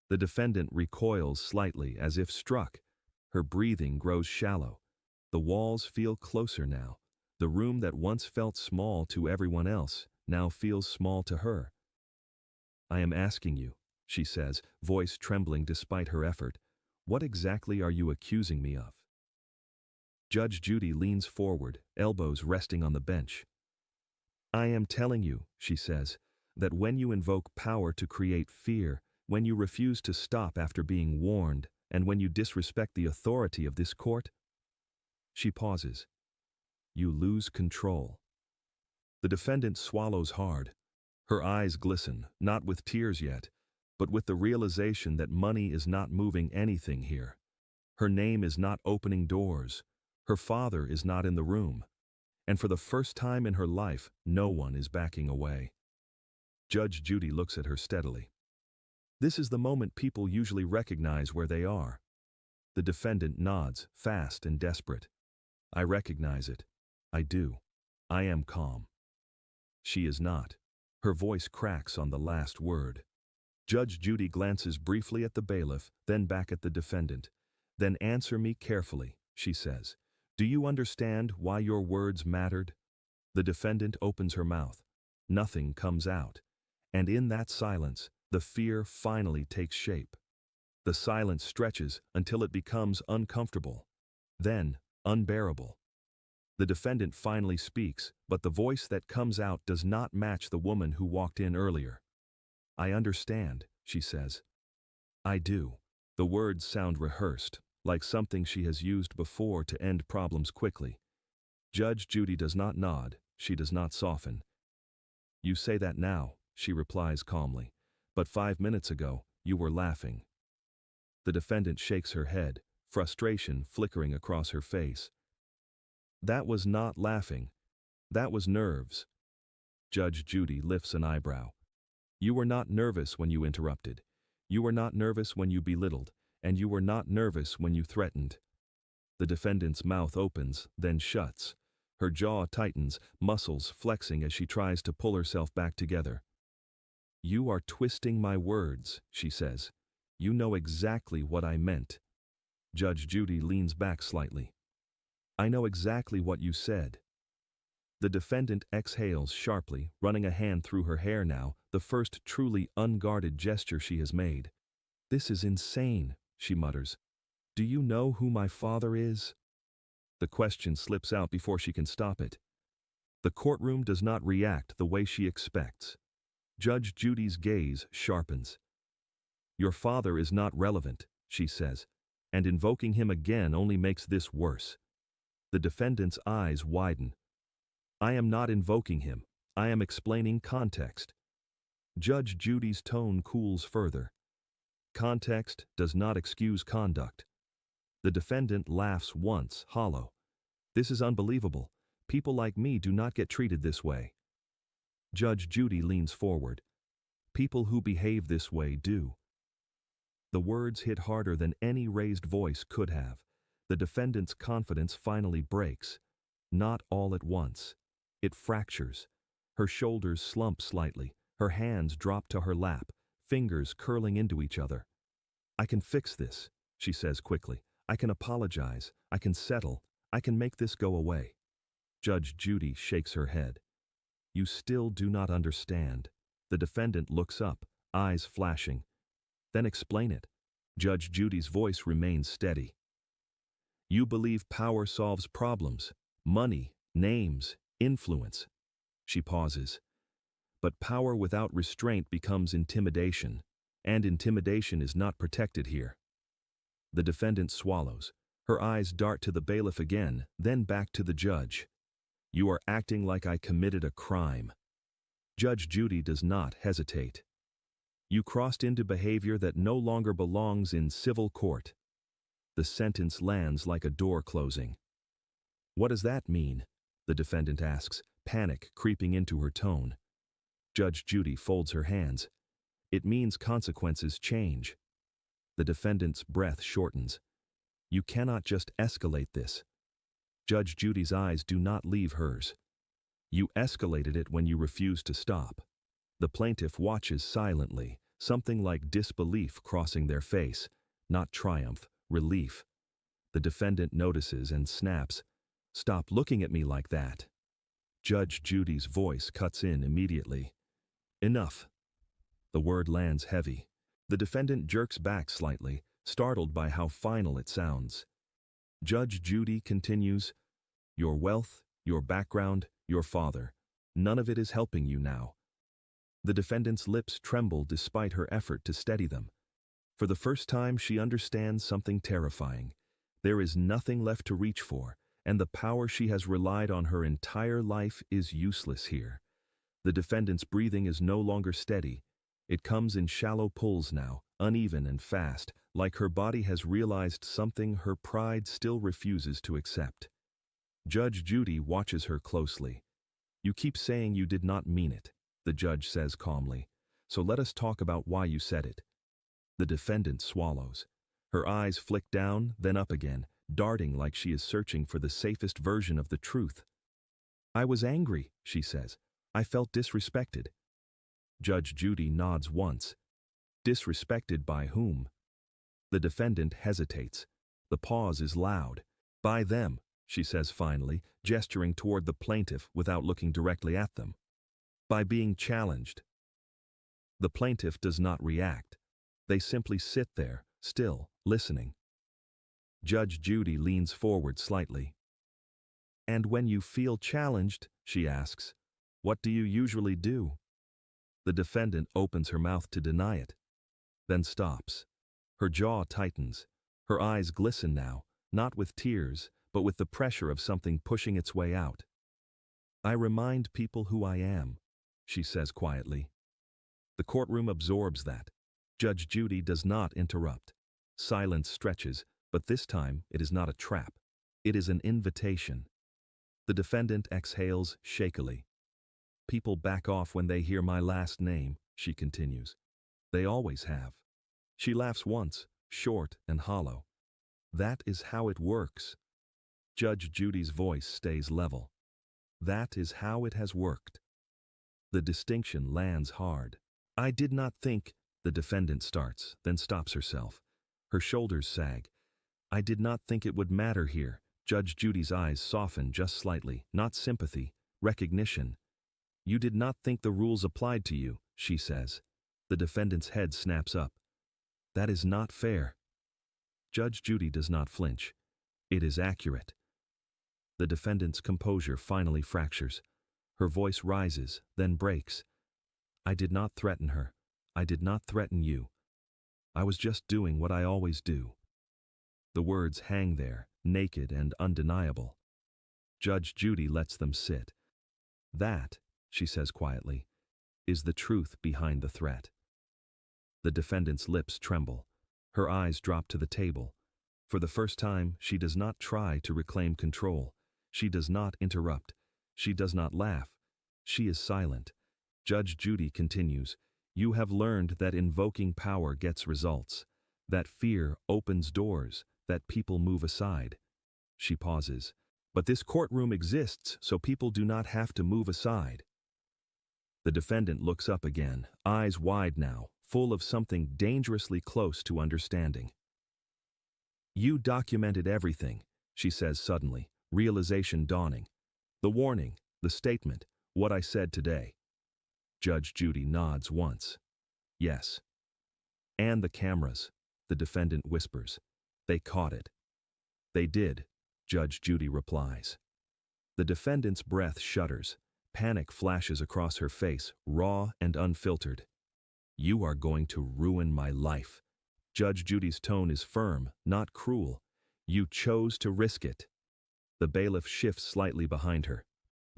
The defendant recoils slightly as if struck. Her breathing grows shallow. The walls feel closer now. The room that once felt small to everyone else now feels small to her. "I am asking you," she says, voice trembling despite her effort. What exactly are you accusing me of? Judge Judy leans forward, elbows resting on the bench. I am telling you, she says, that when you invoke power to create fear, when you refuse to stop after being warned, and when you disrespect the authority of this court, she pauses. You lose control. The defendant swallows hard. Her eyes glisten, not with tears yet, but with the realization that money is not moving anything here. Her name is not opening doors. Her father is not in the room. And for the first time in her life, no one is backing away. Judge Judy looks at her steadily. This is the moment people usually recognize where they are. The defendant nods, fast and desperate. I recognize it. I do. I am calm. She is not. Her voice cracks on the last word. Judge Judy glances briefly at the bailiff, then back at the defendant. Then answer me carefully, she says. Do you understand why your words mattered? The defendant opens her mouth. Nothing comes out. And in that silence, the fear finally takes shape. The silence stretches until it becomes uncomfortable. Then, unbearable. The defendant finally speaks, but the voice that comes out does not match the woman who walked in earlier. I understand, she says. I do. The words sound rehearsed, like something she has used before to end problems quickly. Judge Judy does not nod, she does not soften. You say that now, she replies calmly, but 5 minutes ago, you were laughing. The defendant shakes her head, frustration flickering across her face. That was not laughing. That was nerves. Judge Judy lifts an eyebrow. You were not nervous when you interrupted. You were not nervous when you belittled, and you were not nervous when you threatened. The defendant's mouth opens, then shuts. Her jaw tightens, muscles flexing as she tries to pull herself back together. You are twisting my words, she says. You know exactly what I meant. Judge Judy leans back slightly. I know exactly what you said. The defendant exhales sharply, running a hand through her hair now, the first truly unguarded gesture she has made. This is insane, she mutters. Do you know who my father is? The question slips out before she can stop it. The courtroom does not react the way she expects. Judge Judy's gaze sharpens. Your father is not relevant, she says, and invoking him again only makes this worse. The defendant's eyes widen. I am not invoking him. I am explaining context. Judge Judy's tone cools further. Context does not excuse conduct. The defendant laughs once, hollow. This is unbelievable. People like me do not get treated this way. Judge Judy leans forward. People who behave this way do. The words hit harder than any raised voice could have. The defendant's confidence finally breaks. Not all at once. It fractures. Her shoulders slump slightly. Her hands drop to her lap, fingers curling into each other. I can fix this, she says quickly. I can apologize. I can settle. I can make this go away. Judge Judy shakes her head. You still do not understand. The defendant looks up, eyes flashing. Then explain it. Judge Judy's voice remains steady. You believe power solves problems. Money, names, influence. She pauses. But power without restraint becomes intimidation, and intimidation is not protected here. The defendant swallows. Her eyes dart to the bailiff again, then back to the judge. You are acting like I committed a crime. Judge Judy does not hesitate. You crossed into behavior that no longer belongs in civil court. The sentence lands like a door closing. What does that mean? The defendant asks, panic creeping into her tone. Judge Judy folds her hands. It means consequences change. The defendant's breath shortens. You cannot just escalate this. Judge Judy's eyes do not leave hers. You escalated it when you refused to stop. The plaintiff watches silently, something like disbelief crossing their face, not triumph, relief. The defendant notices and snaps. Stop looking at me like that. Judge Judy's voice cuts in immediately. Enough. The word lands heavy. The defendant jerks back slightly, startled by how final it sounds. Judge Judy continues, "Your wealth, your background, your father, none of it is helping you now." The defendant's lips tremble despite her effort to steady them. For the first time, she understands something terrifying. There is nothing left to reach for, and the power she has relied on her entire life is useless here. The defendant's breathing is no longer steady. It comes in shallow pulls now, uneven and fast, like her body has realized something her pride still refuses to accept. Judge Judy watches her closely. "You keep saying you did not mean it," the judge says calmly. "So let us talk about why you said it." The defendant swallows. Her eyes flick down, then up again, darting like she is searching for the safest version of the truth. "I was angry," she says. "I felt disrespected." Judge Judy nods once. Disrespected by whom? The defendant hesitates. The pause is loud. "By them," she says finally, gesturing toward the plaintiff without looking directly at them. "By being challenged." The plaintiff does not react. They simply sit there, still, listening. Judge Judy leans forward slightly. "And when you feel challenged," she asks, "what do you usually do?" The defendant opens her mouth to deny it, then stops. Her jaw tightens. Her eyes glisten now, not with tears, but with the pressure of something pushing its way out. "I remind people who I am," she says quietly. The courtroom absorbs that. Judge Judy does not interrupt. Silence stretches, but this time it is not a trap. It is an invitation. The defendant exhales shakily. "People back off when they hear my last name," she continues. "They always have." She laughs once, short and hollow. "That is how it works." Judge Judy's voice stays level. "That is how it has worked." The distinction lands hard. "I did not think," the defendant starts, then stops herself. Her shoulders sag. "I did not think it would matter here." Judge Judy's eyes soften just slightly, not sympathy, recognition. "You did not think the rules applied to you," she says. The defendant's head snaps up. "That is not fair." Judge Judy does not flinch. "It is accurate." The defendant's composure finally fractures. Her voice rises, then breaks. "I did not threaten her. I did not threaten you. I was just doing what I always do." The words hang there, naked and undeniable. Judge Judy lets them sit. "That," she says quietly, "is the truth behind the threat." The defendant's lips tremble. Her eyes drop to the table. For the first time, she does not try to reclaim control. She does not interrupt. She does not laugh. She is silent. Judge Judy continues, "You have learned that invoking power gets results, that fear opens doors, that people move aside." She pauses. "But this courtroom exists so people do not have to move aside." The defendant looks up again, eyes wide now, full of something dangerously close to understanding. "You documented everything," she says suddenly, realization dawning. "The warning, the statement, what I said today." Judge Judy nods once. "Yes." "And the cameras," the defendant whispers. "They caught it." "They did," Judge Judy replies. The defendant's breath shudders. Panic flashes across her face, raw and unfiltered. "You are going to ruin my life." Judge Judy's tone is firm, not cruel. "You chose to risk it." The bailiff shifts slightly behind her.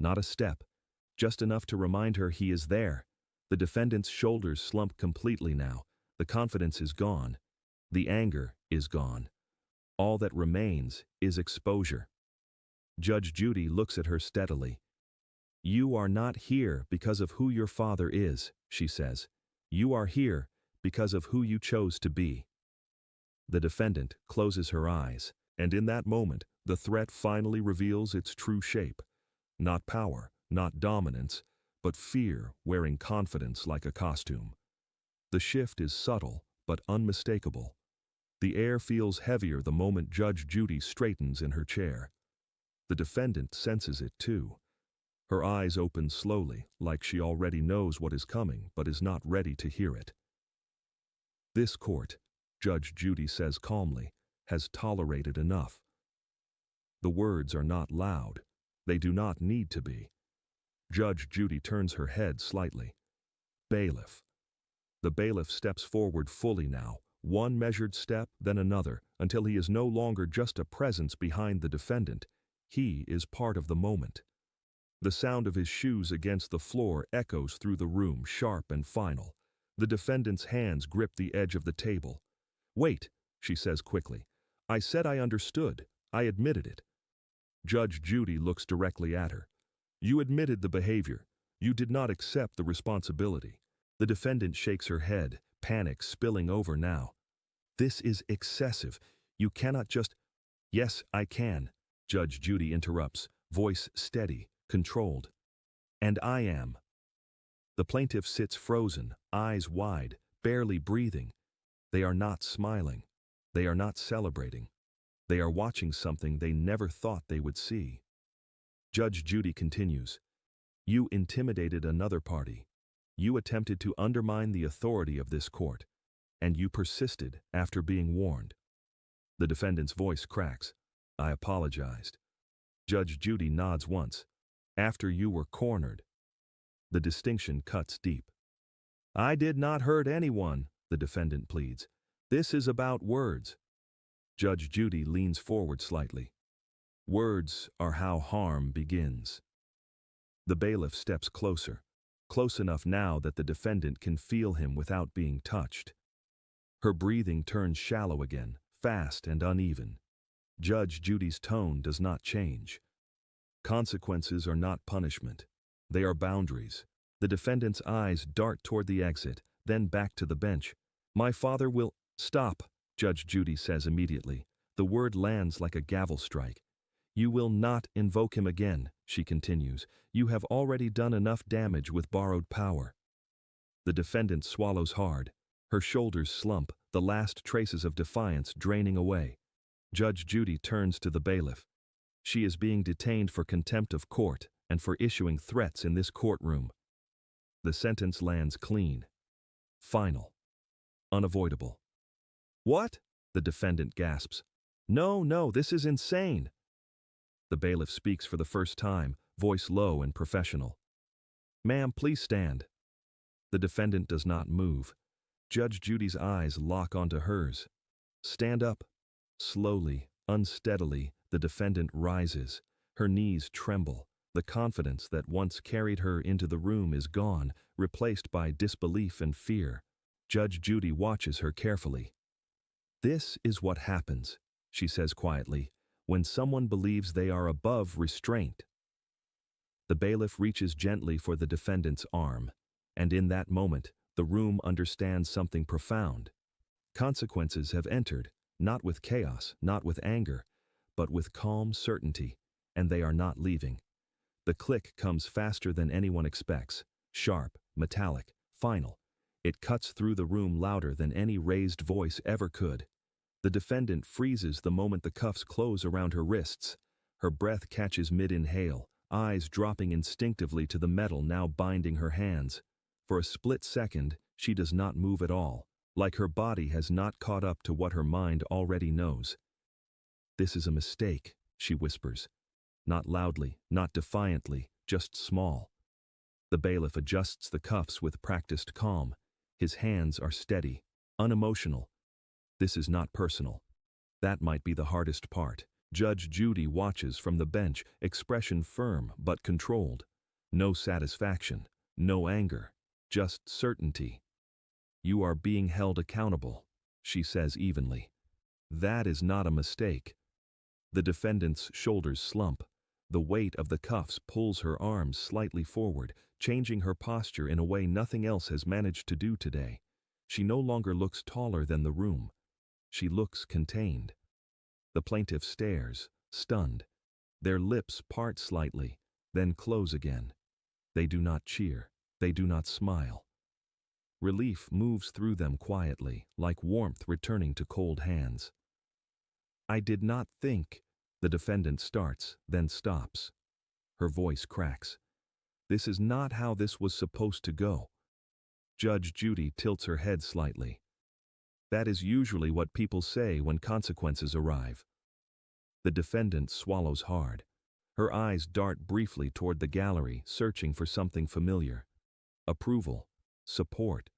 Not a step, just enough to remind her he is there. The defendant's shoulders slump completely now. The confidence is gone. The anger is gone. All that remains is exposure. Judge Judy looks at her steadily. "You are not here because of who your father is," she says. "You are here because of who you chose to be." The defendant closes her eyes, and in that moment, the threat finally reveals its true shape. Not power, not dominance, but fear wearing confidence like a costume. The shift is subtle, but unmistakable. The air feels heavier the moment Judge Judy straightens in her chair. The defendant senses it too. Her eyes open slowly, like she already knows what is coming but is not ready to hear it. This court, Judge Judy says calmly, has tolerated enough. The words are not loud. They do not need to be. Judge Judy turns her head slightly. Bailiff. The bailiff steps forward fully now, one measured step, then another, until he is no longer just a presence behind the defendant. He is part of the moment. The sound of his shoes against the floor echoes through the room, sharp and final. The defendant's hands grip the edge of the table. "Wait," she says quickly. "I said I understood. I admitted it." Judge Judy looks directly at her. "You admitted the behavior. You did not accept the responsibility." The defendant shakes her head, panic spilling over now. "This is excessive. You cannot just—" "Yes, I can," Judge Judy interrupts, voice steady, controlled. "And I am." The plaintiff sits frozen, eyes wide, barely breathing. They are not smiling. They are not celebrating. They are watching something they never thought they would see. Judge Judy continues. "You intimidated another party. You attempted to undermine the authority of this court, and you persisted after being warned." The defendant's voice cracks. "I apologized." Judge Judy nods once. "After you were cornered." The distinction cuts deep. "I did not hurt anyone," the defendant pleads. "This is about words." Judge Judy leans forward slightly. "Words are how harm begins." The bailiff steps closer, close enough now that the defendant can feel him without being touched. Her breathing turns shallow again, fast and uneven. Judge Judy's tone does not change. Consequences are not punishment. They are boundaries. The defendant's eyes dart toward the exit, then back to the bench. "My father will—" "Stop," Judge Judy says immediately. The word lands like a gavel strike. "You will not invoke him again," she continues. "You have already done enough damage with borrowed power." The defendant swallows hard. Her shoulders slump, the last traces of defiance draining away. Judge Judy turns to the bailiff. She is being detained for contempt of court and for issuing threats in this courtroom. The sentence lands clean. Final. Unavoidable. "What?" the defendant gasps. No, this is insane." The bailiff speaks for the first time, voice low and professional. "Ma'am, please stand." The defendant does not move. Judge Judy's eyes lock onto hers. "Stand up." Slowly, unsteadily, the defendant rises. Her knees tremble. The confidence that once carried her into the room is gone, replaced by disbelief and fear. Judge Judy watches her carefully. "This is what happens," she says quietly, "when someone believes they are above restraint." The bailiff reaches gently for the defendant's arm, and in that moment, the room understands something profound. Consequences have entered, not with chaos, not with anger, but with calm certainty, and they are not leaving. The click comes faster than anyone expects, sharp, metallic, final. It cuts through the room louder than any raised voice ever could. The defendant freezes the moment the cuffs close around her wrists. Her breath catches mid-inhale, eyes dropping instinctively to the metal now binding her hands. For a split second, she does not move at all, like her body has not caught up to what her mind already knows. "This is a mistake," she whispers. Not loudly, not defiantly, just small. The bailiff adjusts the cuffs with practiced calm. His hands are steady, unemotional. This is not personal. That might be the hardest part. Judge Judy watches from the bench, expression firm but controlled. No satisfaction, no anger, just certainty. "You are being held accountable," she says evenly. "That is not a mistake." The defendant's shoulders slump. The weight of the cuffs pulls her arms slightly forward, changing her posture in a way nothing else has managed to do today. She no longer looks taller than the room. She looks contained. The plaintiff stares, stunned. Their lips part slightly, then close again. They do not cheer. They do not smile. Relief moves through them quietly, like warmth returning to cold hands. "I did not think," the defendant starts, then stops. Her voice cracks. "This is not how this was supposed to go." Judge Judy tilts her head slightly. That is usually what people say when consequences arrive. The defendant swallows hard. Her eyes dart briefly toward the gallery, searching for something familiar. Approval, support,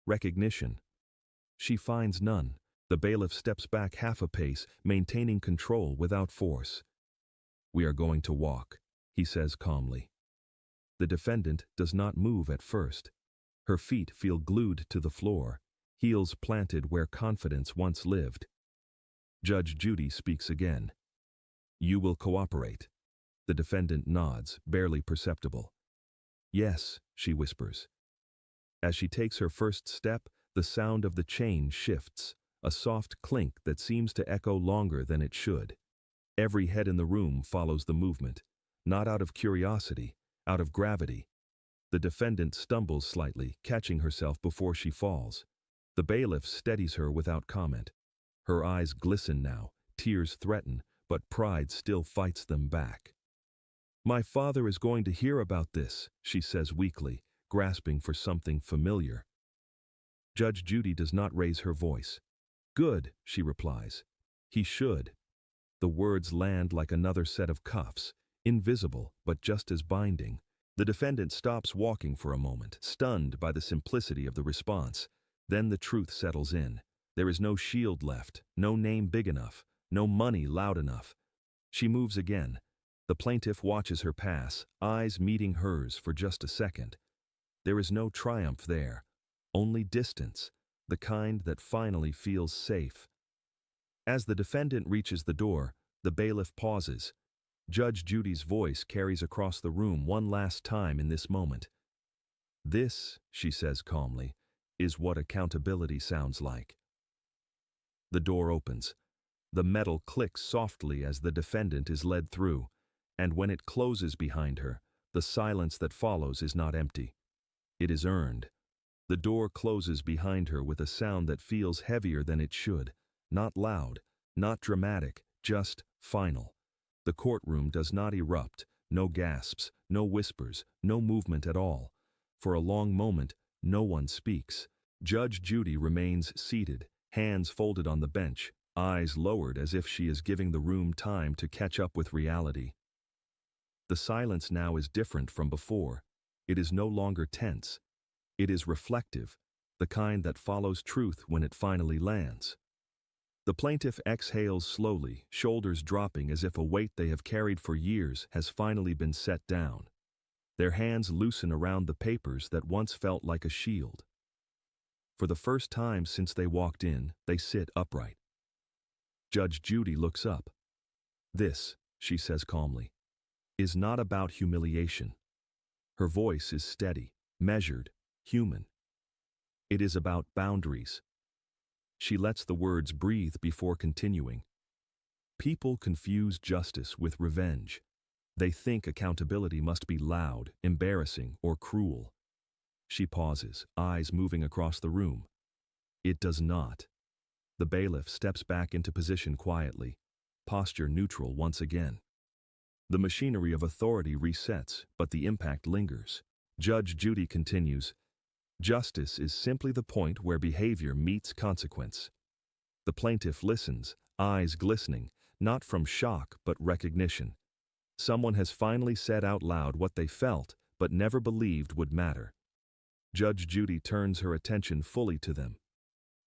recognition. She finds none. The bailiff steps back half a pace, maintaining control without force. "We are going to walk," he says calmly. The defendant does not move at first. Her feet feel glued to the floor, heels planted where confidence once lived. Judge Judy speaks again. "You will cooperate." The defendant nods, barely perceptible. "Yes," she whispers. As she takes her first step, the sound of the chain shifts, a soft clink that seems to echo longer than it should. Every head in the room follows the movement, not out of curiosity, out of gravity. The defendant stumbles slightly, catching herself before she falls. The bailiff steadies her without comment. Her eyes glisten now, tears threaten, but pride still fights them back. "My father is going to hear about this," she says weakly, grasping for something familiar. Judge Judy does not raise her voice. "Good," she replies. "He should." The words land like another set of cuffs, invisible but just as binding. The defendant stops walking for a moment, stunned by the simplicity of the response. Then the truth settles in. There is no shield left, no name big enough, no money loud enough. She moves again. The plaintiff watches her pass, eyes meeting hers for just a second. There is no triumph there, only distance, the kind that finally feels safe. As the defendant reaches the door, the bailiff pauses. Judge Judy's voice carries across the room one last time in this moment. "This," she says calmly, "is what accountability sounds like." The door opens. The metal clicks softly as the defendant is led through, and when it closes behind her, the silence that follows is not empty. It is earned. The door closes behind her with a sound that feels heavier than it should, not loud, not dramatic, just final. The courtroom does not erupt, no gasps, no whispers, no movement at all. For a long moment, no one speaks. Judge Judy remains seated, hands folded on the bench, eyes lowered as if she is giving the room time to catch up with reality. The silence now is different from before. It is no longer tense. It is reflective, the kind that follows truth when it finally lands. The plaintiff exhales slowly, shoulders dropping as if a weight they have carried for years has finally been set down. Their hands loosen around the papers that once felt like a shield. For the first time since they walked in, they sit upright. Judge Judy looks up. "This," she says calmly, "is not about humiliation." Her voice is steady, measured, human. It is about boundaries. She lets the words breathe before continuing. People confuse justice with revenge. They think accountability must be loud, embarrassing, or cruel. She pauses, eyes moving across the room. It does not. The bailiff steps back into position quietly, posture neutral once again. The machinery of authority resets, but the impact lingers. Judge Judy continues, "Justice is simply the point where behavior meets consequence." The plaintiff listens, eyes glistening, not from shock but recognition. Someone has finally said out loud what they felt but never believed would matter. Judge Judy turns her attention fully to them.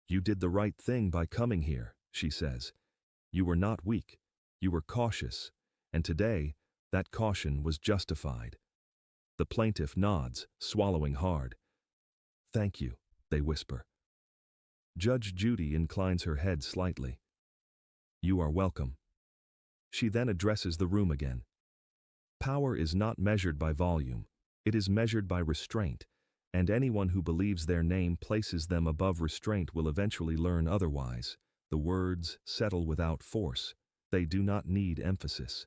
"You did the right thing by coming here," she says. "You were not weak. You were cautious. And today, that caution was justified." The plaintiff nods, swallowing hard. "Thank you," they whisper. Judge Judy inclines her head slightly. "You are welcome." She then addresses the room again. Power is not measured by volume. It is measured by restraint, and anyone who believes their name places them above restraint will eventually learn otherwise. The words settle without force. They do not need emphasis.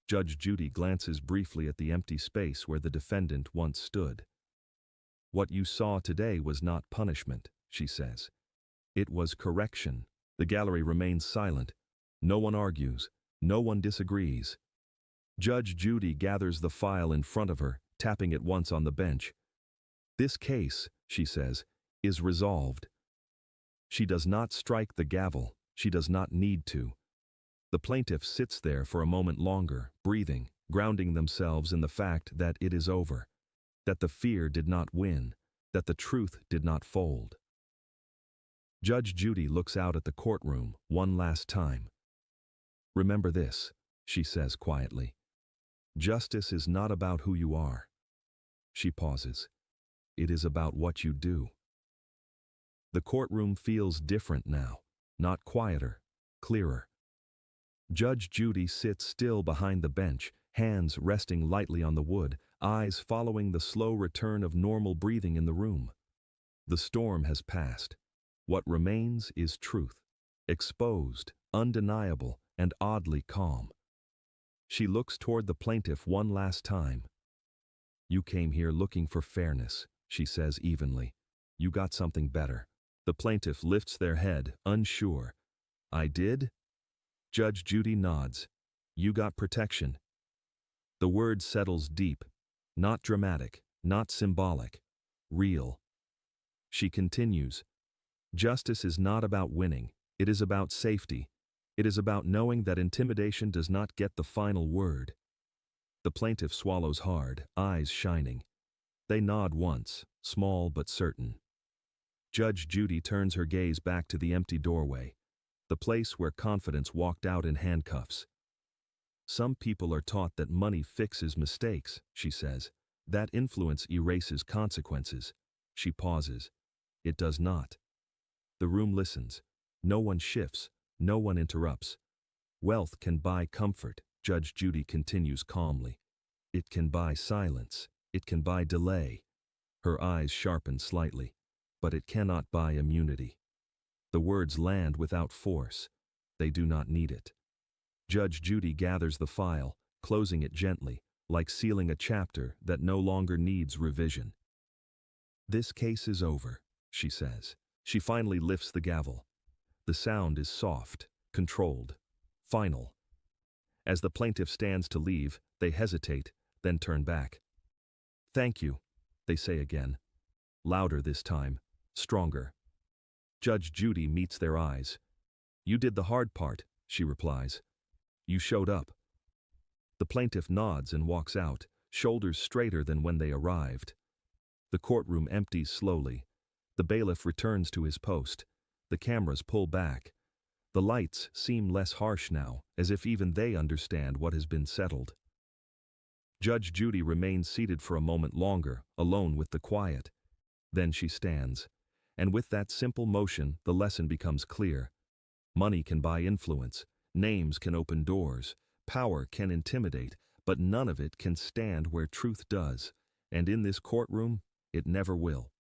Judge Judy glances briefly at the empty space where the defendant once stood. "What you saw today was not punishment," she says. "It was correction." The gallery remains silent. No one argues. No one disagrees. Judge Judy gathers the file in front of her, tapping it once on the bench. "This case," she says, "is resolved." She does not strike the gavel. She does not need to. The plaintiff sits there for a moment longer, breathing, grounding themselves in the fact that it is over, that the fear did not win, that the truth did not fold. Judge Judy looks out at the courtroom one last time. "Remember this," she says quietly. "Justice is not about who you are." She pauses. "It is about what you do." The courtroom feels different now, not quieter, clearer. Judge Judy sits still behind the bench, hands resting lightly on the wood, eyes following the slow return of normal breathing in the room. The storm has passed. What remains is truth, exposed, undeniable, and oddly calm. She looks toward the plaintiff one last time. "You came here looking for fairness," she says evenly. "You got something better." The plaintiff lifts their head, unsure. "I did?" Judge Judy nods. "You got protection." The word settles deep, not dramatic, not symbolic, real. She continues. "Justice is not about winning. It is about safety. It is about knowing that intimidation does not get the final word." The plaintiff swallows hard, eyes shining. They nod once, small but certain. Judge Judy turns her gaze back to the empty doorway, the place where confidence walked out in handcuffs. "Some people are taught that money fixes mistakes," she says. "That influence erases consequences." She pauses. It does not. The room listens. No one shifts. No one interrupts. "Wealth can buy comfort," Judge Judy continues calmly. "It can buy silence. It can buy delay." Her eyes sharpen slightly. "But it cannot buy immunity." The words land without force. They do not need it. Judge Judy gathers the file, closing it gently, like sealing a chapter that no longer needs revision. "This case is over," she says. She finally lifts the gavel. The sound is soft, controlled, final. As the plaintiff stands to leave, they hesitate, then turn back. "Thank you," they say again. Louder this time, stronger. Judge Judy meets their eyes. "You did the hard part," she replies. "You showed up." The plaintiff nods and walks out, shoulders straighter than when they arrived. The courtroom empties slowly. The bailiff returns to his post. The cameras pull back. The lights seem less harsh now, as if even they understand what has been settled. Judge Judy remains seated for a moment longer, alone with the quiet. Then she stands. And with that simple motion, the lesson becomes clear. Money can buy influence. Names can open doors. Power can intimidate, but none of it can stand where truth does. And in this courtroom, it never will.